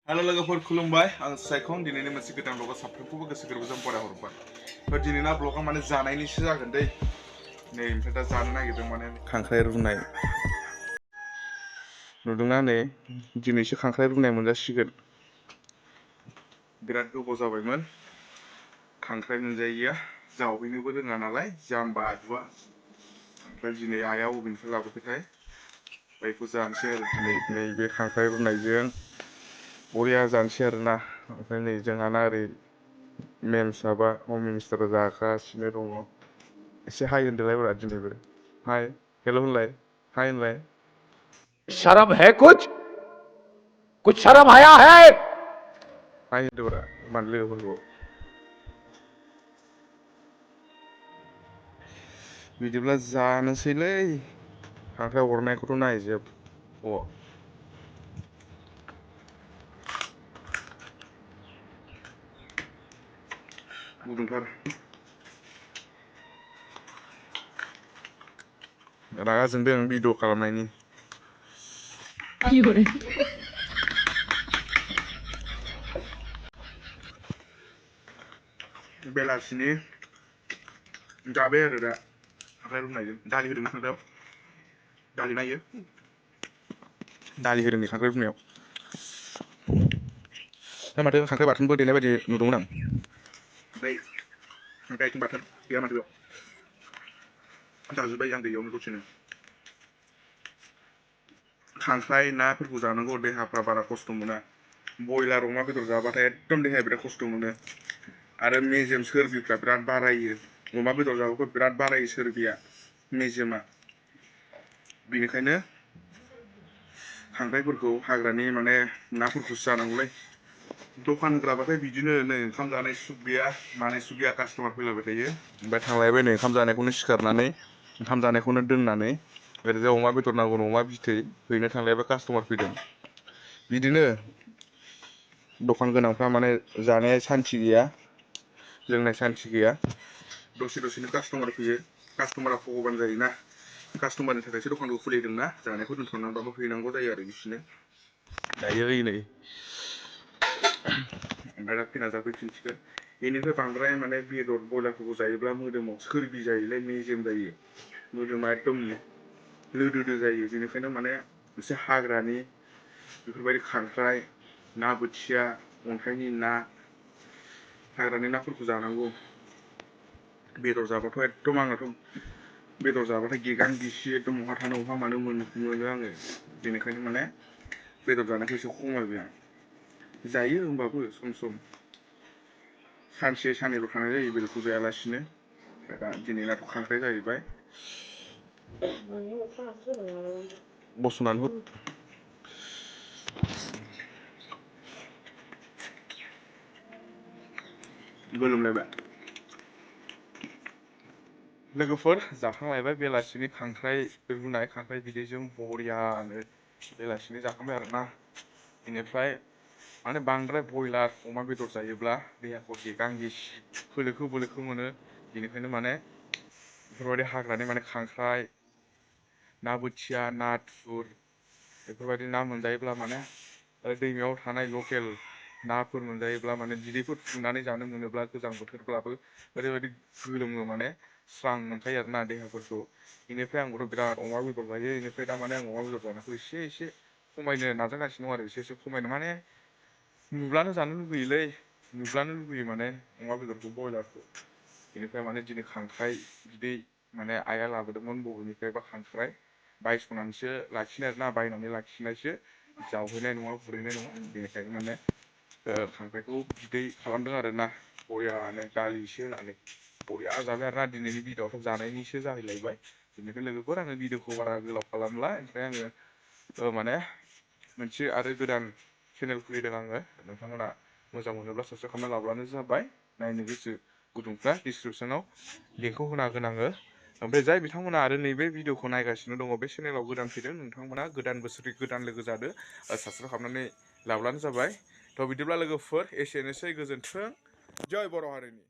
Halo लोगोफोर खुलुमबाय आं सायखं दिनैनि मोनसे गोदान ब्लगआव साफ्रोमखौबो गोसो गोरबोजों बरायहरबाय दिनैना ब्लगआ माने जानायनिसो जागोन दै नै ओमफ्राय दा जानो नागिरदों माने खांख्राइ रुनाय नुदोंना नै दिनैसो खांख्राइ रुनाय मोनजासिगोन बिराद गोबाव जाबायमोन खांख्राइ मोनजायैया जावहैनोबो रोङा नालाय जाम्बा आदुआ ओमफ्राय दिनै आइया अबेनिफ्राय लाबोखोथाय बेखौ जानोसै आरो दिनै नैबे खांख्राइ रुनायजों बरिया जानोसै आरोना ओमफ्राय नै जोंहाना ओरै मेम साबा हम मिनिस्टारा जागासिनो दङ एसे हाय होनदोलाय ब्रा दिनैबो हाय हेल' होनलाय हाय होनलाय शर्म है कुछ शर्म आया है हाय होनदोब्रा मानो लोगोफोरखौ बिदिब्ला जानोसैलै खांख्राइ हरनायखौथ' नायजोब गुदुंथार रागा जोंदों भिडिअ खालामनायनि बेलासिनि जाबाय आरो दा खांख्राइ रुनायजों दालि होदों खांख्राइआव दालि नायो दालि होदों खांख्राइ रुनायाव दा माथो खांख्राइ बाथोनबो देनाय बायदि नुदोंमोन आं ओमफ्राय खांख्राइ आथिं बाथोन गैया माथो बेयाव जाजोब्बाय आं दैयावनो दसेनो खांख्राइ नाफोरखौ जानांगौ देहाफ्रा बारा खस्थ' मोना बयलार अमा बेदर जाबाथाय एकदम देहाया बिराद खस्थ' मोनो आरो मेजेम सोरबिफ्रा बिराद बारायो अमा बेदर जाबाबो बिराद बारायो सोरबिया मेजेमा बेनिखायनो खांख्राइफोरखौ हाग्रानि माने नाफोरखौसो जानांगौलै दखान होग्राबाथाय बिदिनो नै ओंखाम जानाय सुग गैया मानाय सुग गैया कास्टमार फैलायबाय थायो ओमफ्राय थांलायबाय नै ओंखाम जानायखौनो सिखारनानै ओंखाम जानायखौनो दोननानै ओरैजाय अमा बेदर नांगौ अमा बिथै हैनो थांलायबा कास्टमार फैदों बिदिनो दखान गोनांफ्रा माने जानाया सान्थि गैया लोंनाय सान्थि गैया दसेनो कास्टमार फैयो कास्टमारा भगबान जायोना कास्टमारनि थाखायसो दखानखौ खुलिदोंना जानायखौ दोनथ'नानैबाबो हैनांगौ जायो आरो बिसोरनो दायो नै ओमफ्राय दा फैना जाफैफिनसिगोन बेनिफ्राय बांद्राय माने बेदर बयलारफोरखौ जायोब्ला मोदोमाव सोरबि जायोलाय मेजेम जायो मोदोमा एकदम लोदोदो जायो बेनिखायनो माने एसे हाग्रानि बेफोरबायदि खांख्राइ ना बोथिया अन्थाइनि ना हाग्रानि नाफोरखौ जानांगौ बेदर जाबाथ' एकदम आंनाथ' बेदर जाबाथाय गेगां गिसि एकदम बहा थानो बहा मानो मोनो आङो बेनिखायनो माने बेदर जानायखौ एसे खमायबाय आं जायो होमबाबो सम सम सानसे साननैल' थानाय जायो बेदरखौ जायालासिनो दा दिनैनाथ' खांख्राइ जाहैबाय बस'नानै हर गोलोमलायबाय लोगोफोर जाखांलायबाय बेलासिनि खांख्राइ रुनाय खांख्राइ बिदैजों बरियानो बेलासिनि जाखांबाय आरोना बेनिफ्राय माने बांद्राय बयलार अमा बेदर जायोब्ला देहाखौ गेगां गिसि बोलोखो मोनो बेनिखायनो माने बेफोरबायदि हाग्रानि माने खांख्राइ ना बोथिया नाथुर बेफोरबायदि ना मोनजायोब्ला माने दैमायाव थानाय लकेल नाफोर मोनजायोब्ला माने बिदैफोर फुदुंनानै जानो मोनोब्ला गोजां बोथोरब्लाबो ओरैबायदि गोलोमो माने स्रां मोनखायो आरोना देहाफोरखौ बेनिफ्राय आंबोथ' बिराद अमा बेदर जायो बेनिफ्राय दा माने आं अमा बेदर जानायखौ एसे खमायनो नाजागासिनो दं आरो एसे खमायनो माने नुब्लानो जानो लुगैयोलै नुब्लानो लुगैयो माने अमा बेदरखौ बयलारखौ बेनिफ्राय माने दिनै खांख्राइ बिदै माने आइया लाबोदोंमोन बबेनिफ्रायबा खांख्राइ बायस'नानैसो लाखिनाय आरोना बायनानै लाखिनायसो जावहैनाय नङा गुरहैनाय नङा बेनिखायनो माने खांख्राइखौ बिदै खालामदों आरोना बरियानो दालि एसे होनानै बरिया जाबाय आरोना दिनैनि भिडिअ'आथ' जानायनिसो जाहैलायबाय बेनिफ्राय लोगोफोर आङो भिडिअ'खौ बारा गोलाव खालामला ओमफ्राय आङो माने मोनसे आरो गोदान चेनेल खुलिदों आङो नोंथांमोना मोजां मोनोब्ला साबसक्राइब खालामना लाब्लानो जाबाय नायनो गोसो गुदुंफ्रा डिसक्रिपसनाव लिंकखौ होना होगोन आङो ओमफ्राय जाय बिथांमोना आरो नैबे भिडिअ'खौ नायगासिनो दङ बे चेनेलाव गोदान फैदों नोंथांमोना गोदान बोसोरनि गोदान लोगो जादो साबसक्राइब खालामनानै लाब्लानो जाबाय थ' बिदिब्ला लोगोफोर एसेनोसै गोजोन्थों जय बर' हारिनि